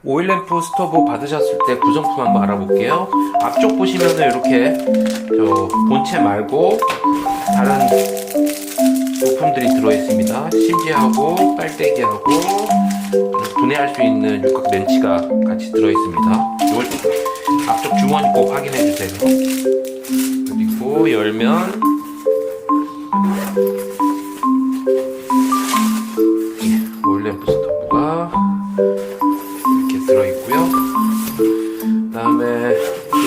오일램프 스토브 받으셨을 때 구성품 한번 알아볼게요. 앞쪽 보시면은 이렇게 본체 말고 다른 부품들이 들어있습니다. 심지하고 빨대기하고 분해할 수 있는 육각 렌치가 같이 들어있습니다. 이걸 앞쪽 주머니 꼭 확인해주세요. 그리고 열면 오일램프 스토브가 이렇게 들어있고요. 그 다음에 이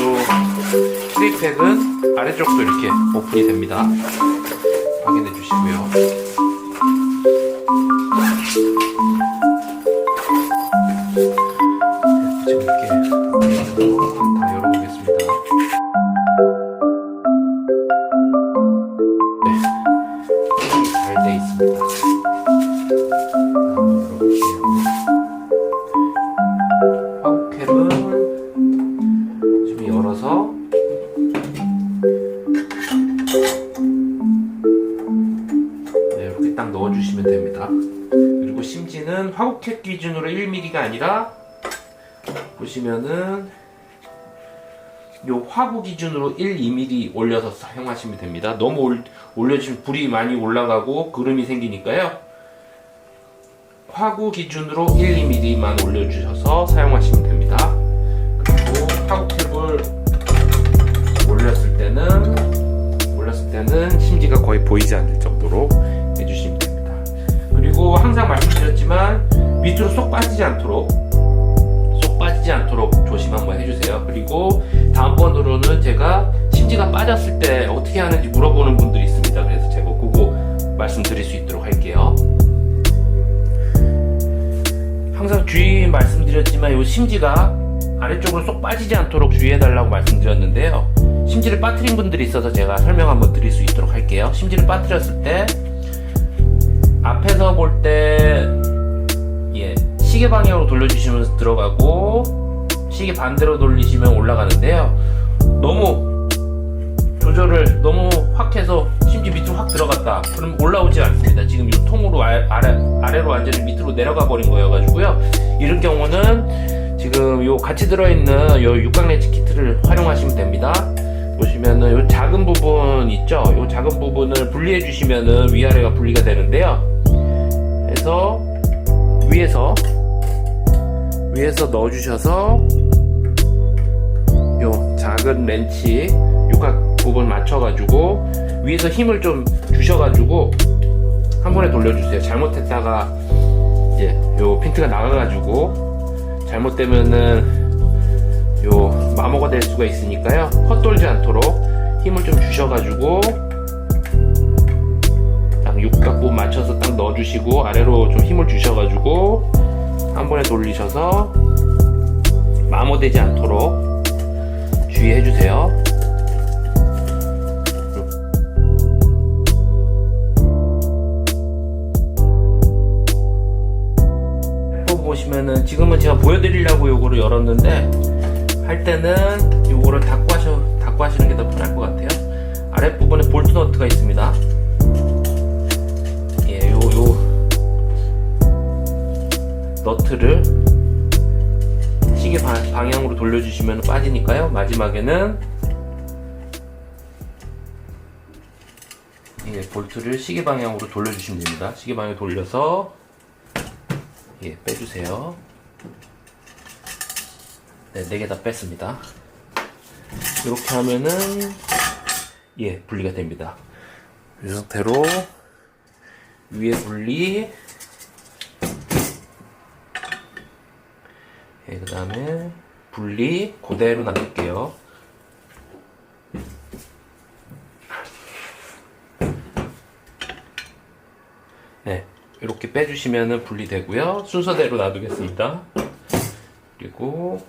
트리팩은 아래쪽도 이렇게 오픈이 됩니다. 확인해 주시고요. 지금 이렇게 다 열어보겠습니다. 네, 잘 돼 있습니다. 한번 열어볼게요. 화구캡은 지금 열어서 이렇게 딱 넣어주시면 됩니다. 그리고 심지는 화구캡 기준으로 1mm가 아니라 보시면은 요 화구 기준으로 1, 2mm 올려서 사용하시면 됩니다. 너무 올려주시면 불이 많이 올라가고 그름이 생기니까요. 화구 기준으로 1, 2mm만 올려주셔서 사용하시면 됩니다. 그리고 화구캡을 올렸을 때는 심지가 거의 보이지 않을 정도로 해주시면 됩니다. 그리고 항상 말씀드렸지만 밑으로 쏙 빠지지 않도록 조심 한번 해주세요. 그리고 다음번으로는 제가 심지가 빠졌을 때 어떻게 하는지 물어보는 분들이 있습니다. 그래서 제가 그거 말씀드릴 수 있도록 할게요. 항상 말씀드렸지만 이 심지가 아래쪽으로 쏙 빠지지 않도록 주의해달라고 말씀드렸는데요. 심지를 빠뜨린 분들이 있어서 제가 설명 한번 드릴 수 있도록 할게요. 심지를 빠뜨렸을 때 앞에서 볼 때 시계 방향으로 돌려주시면 들어가고 시계 반대로 돌리시면 올라가는데요. 너무 조절을 너무 확 해서 심지 밑으로 확 들어갔다 그럼 올라오지 않습니다. 지금 이 통으로 아래로 완전히 밑으로 내려가 버린 거여가지고요. 이런 경우는 지금 요 같이 들어있는 요 육각 렌치 키트를 활용하시면 됩니다. 보시면은 요 작은 부분 있죠? 요 작은 부분을 분리해 주시면은 위아래가 분리가 되는데요. 그래서 위에서 넣어주셔서 요 작은 렌치 육각 부분 맞춰가지고 위에서 힘을 좀 주셔가지고 한 번에 돌려주세요. 잘못했다가 요 핀트가 나가가지고 잘못되면은 요 마모가 될 수가 있으니까요. 헛돌지 않도록 힘을 좀 주셔가지고 딱 육각 부분 맞춰서 딱 넣어주시고 아래로 좀 힘을 주셔가지고 한 번에 돌리셔서 마모되지 않도록 주의해주세요. 보시면은 지금은 제가 보여드리려고 요거를 열었는데 할 때는 요거를 닫고 하시는 게 더 편할 것 같아요. 아랫부분에 볼트 너트가 있습니다. 요 너트를 시계 방향으로 돌려주시면 빠지니까요. 마지막에는 볼트를 시계 방향으로 돌려주시면 됩니다. 시계 방향으로 돌려서 빼주세요. 네, 4개 다 뺐습니다. 이렇게 하면은 분리가 됩니다. 이 상태로 위에 분리, 그 다음에 분리 그대로 놔둘게요. 네, 이렇게 빼주시면은 분리되고요. 순서대로 놔두겠습니다. 그리고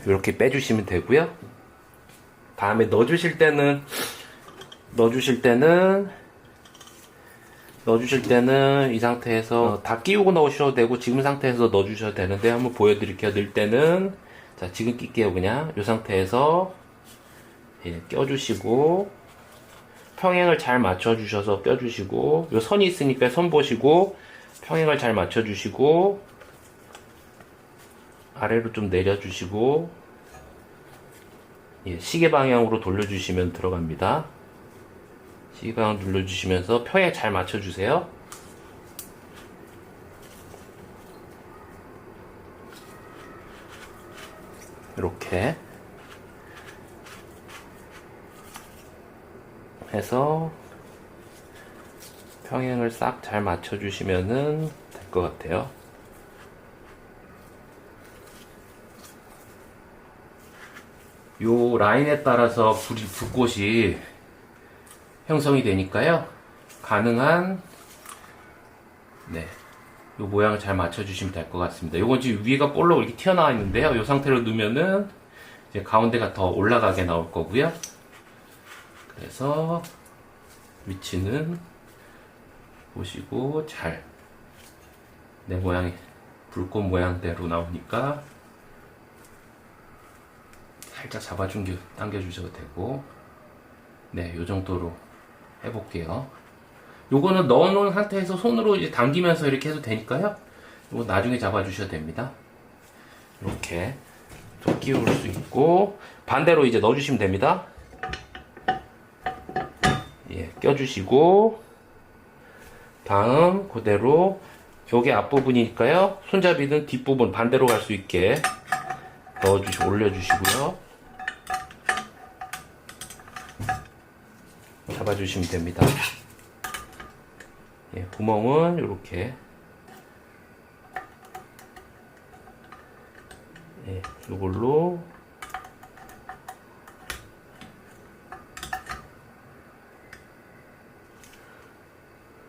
이렇게 빼주시면 되고요. 다음에 넣어주실 때는 이 상태에서 다 끼우고 넣으셔도 되고 지금 상태에서 넣어주셔도 되는데 한번 보여드릴게요. 넣을 때는 자 지금 낄게요. 그냥 이 상태에서 껴주시고 평행을 잘 맞춰주셔서 껴주시고 요 선이 있으니까 선 보시고 평행을 잘 맞춰주시고 아래로 좀 내려주시고, 예, 시계 방향으로 돌려주시면 들어갑니다. 시계 방향 눌러주시면서 펴에 잘 맞춰주세요. 이렇게 해서 평행을 싹 잘 맞춰주시면은 될 것 같아요. 요 라인에 따라서 불꽃이 형성이 되니까요. 가능한 요 모양을 잘 맞춰주시면 될 것 같습니다. 요건 지금 위가 볼록 이렇게 튀어나와 있는데요. 요 상태로 넣으면은 이제 가운데가 더 올라가게 나올 거고요. 그래서 위치는 보시고 잘 내 모양이 불꽃 모양대로 나오니까 살짝 당겨주셔도 되고, 네, 요 정도로 해볼게요. 요거는 넣어놓은 상태에서 손으로 이제 당기면서 이렇게 해도 되니까요. 요거 나중에 잡아주셔도 됩니다. 이렇게 좀 끼울 수 있고, 반대로 이제 넣어주시면 됩니다. 예, 껴주시고, 다음 그대로 요게 앞부분이니까요. 손잡이는 뒷부분 반대로 갈 수 있게 올려주시고요. 잡아주시면 됩니다. 예, 구멍은 이렇게, 예, 이걸로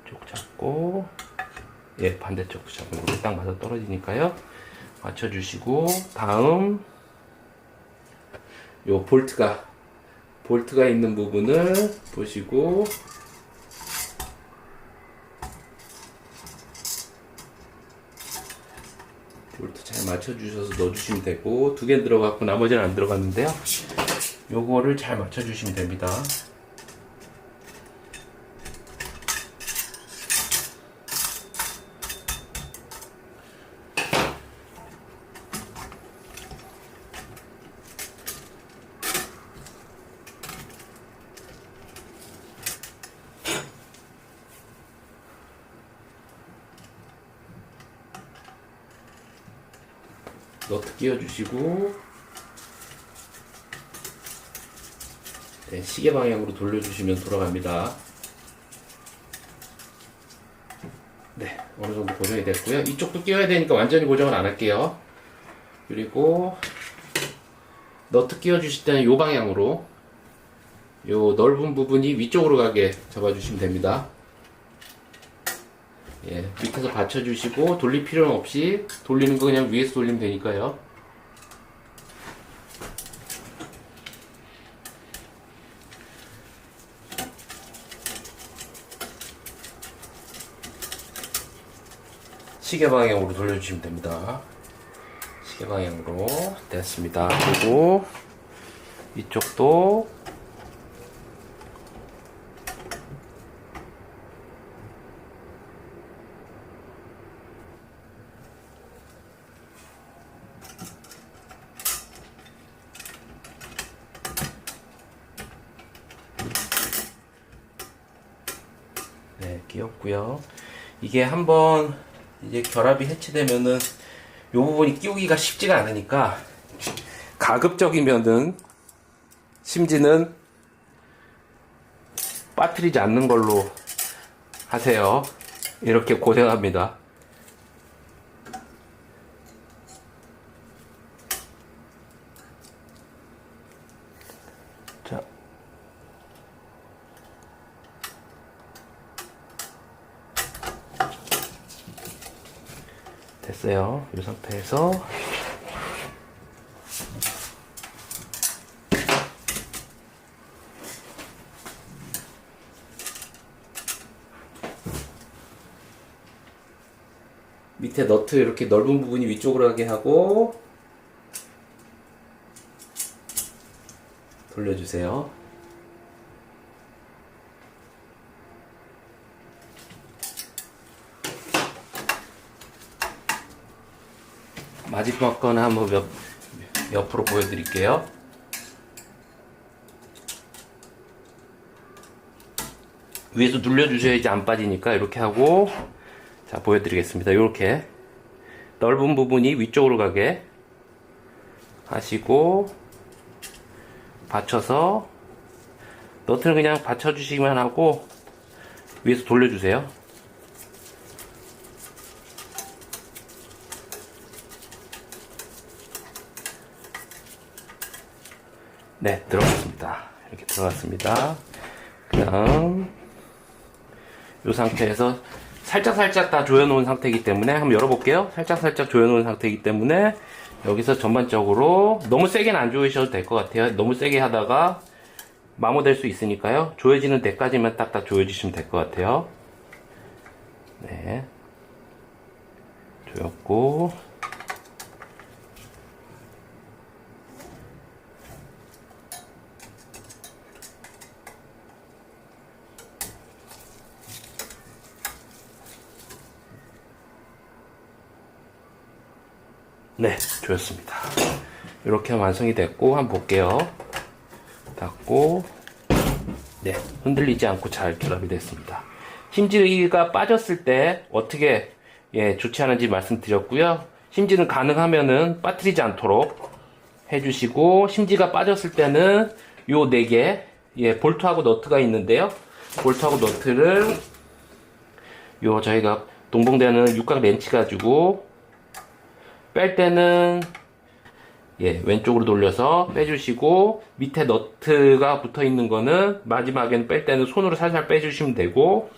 쪽 잡고, 예, 반대쪽도 잡으면 이렇게 딱 맞아 떨어지니까요. 맞춰주시고, 다음 요 볼트가 있는 부분을 보시고, 볼트 잘 맞춰주셔서 넣어주시면 되고, 2개 들어갔고 나머지는 안 들어갔는데요. 요거를 잘 맞춰주시면 됩니다. 너트 끼워주시고, 네, 시계 방향으로 돌려주시면 돌아갑니다. 네, 어느 정도 고정이 됐고요. 이쪽도 끼워야 되니까 완전히 고정을 안 할게요. 그리고 너트 끼워주실 때는 요 방향으로, 요 넓은 부분이 위쪽으로 가게 잡아주시면 됩니다. 예, 밑에서 받쳐주시고 돌릴 필요는 없이, 돌리는 거 그냥 위에서 돌리면 되니까요. 시계 방향으로 돌려주시면 됩니다. 시계 방향으로 됐습니다. 그리고 이쪽도 네, 끼웠고요. 이게 한번 이제 결합이 해체되면은 요 부분이 끼우기가 쉽지가 않으니까, 가급적이면은 심지는 빠뜨리지 않는 걸로 하세요. 이렇게 고생합니다. 자, 됐어요. 이 상태에서 밑에 너트 이렇게 넓은 부분이 위쪽으로 가게 하고 돌려주세요. 마지막 거는 한번 옆으로 보여드릴게요. 위에서 눌려주셔야지 안 빠지니까 이렇게 하고, 자, 보여드리겠습니다. 이렇게 넓은 부분이 위쪽으로 가게 하시고, 받쳐서 너트는 그냥 받쳐주시기만 하고 위에서 돌려주세요. 네, 들어갔습니다. 이렇게 들어갔습니다. 그다음 이 상태에서 살짝 다 조여놓은 상태이기 때문에 한번 열어볼게요. 살짝 조여놓은 상태이기 때문에 여기서 전반적으로 너무 세게는 안 조이셔도 될 것 같아요. 너무 세게 하다가 마모될 수 있으니까요. 조여지는 데까지만 딱딱 조여주시면 될 것 같아요. 네, 조였고, 네, 조였습니다. 이렇게 완성이 됐고, 한번 볼게요. 닫고, 네, 흔들리지 않고 잘 결합이 됐습니다. 심지가 빠졌을 때 어떻게 조치하는지 말씀드렸고요. 심지는 가능하면은 빠뜨리지 않도록 해주시고, 심지가 빠졌을 때는 요 4개, 볼트하고 너트가 있는데요. 볼트하고 너트를 요 저희가 동봉되는 육각 렌치 가지고 뺄 때는 왼쪽으로 돌려서 빼주시고, 밑에 너트가 붙어 있는 거는 마지막에는 뺄 때는 손으로 살살 빼주시면 되고,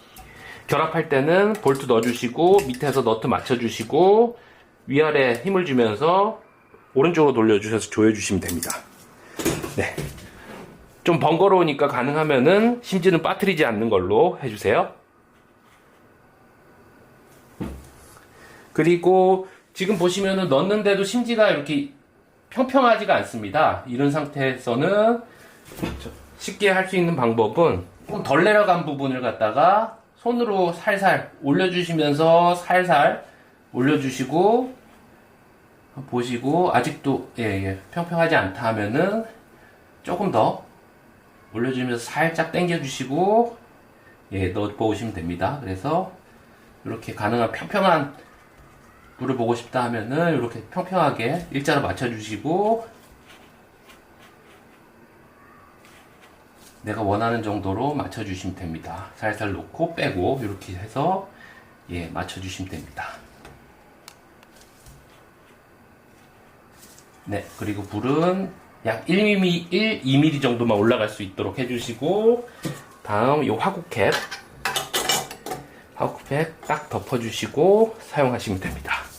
결합할 때는 볼트 넣어주시고, 밑에서 너트 맞춰주시고, 위아래 힘을 주면서 오른쪽으로 돌려주셔서 조여주시면 됩니다. 네, 좀 번거로우니까 가능하면은 심지는 빠뜨리지 않는 걸로 해주세요. 그리고 지금 보시면은 넣는데도 심지가 이렇게 평평하지가 않습니다. 이런 상태에서는 쉽게 할 수 있는 방법은 좀 덜 내려간 부분을 갖다가 손으로 살살 올려주시면서 살살 올려주시고, 보시고 아직도 평평하지 않다 하면은 조금 더 올려주면서 살짝 당겨주시고 넣어보시면 됩니다. 그래서 이렇게 가능한 평평한 물을 보고 싶다 하면은 이렇게 평평하게 일자로 맞춰주시고, 내가 원하는 정도로 맞춰주시면 됩니다. 살살 놓고 빼고 이렇게 해서 맞춰주시면 됩니다. 네, 그리고 불은 약 1mm, 2mm 정도만 올라갈 수 있도록 해주시고, 다음 이 화구캡 딱 덮어주시고 사용하시면 됩니다.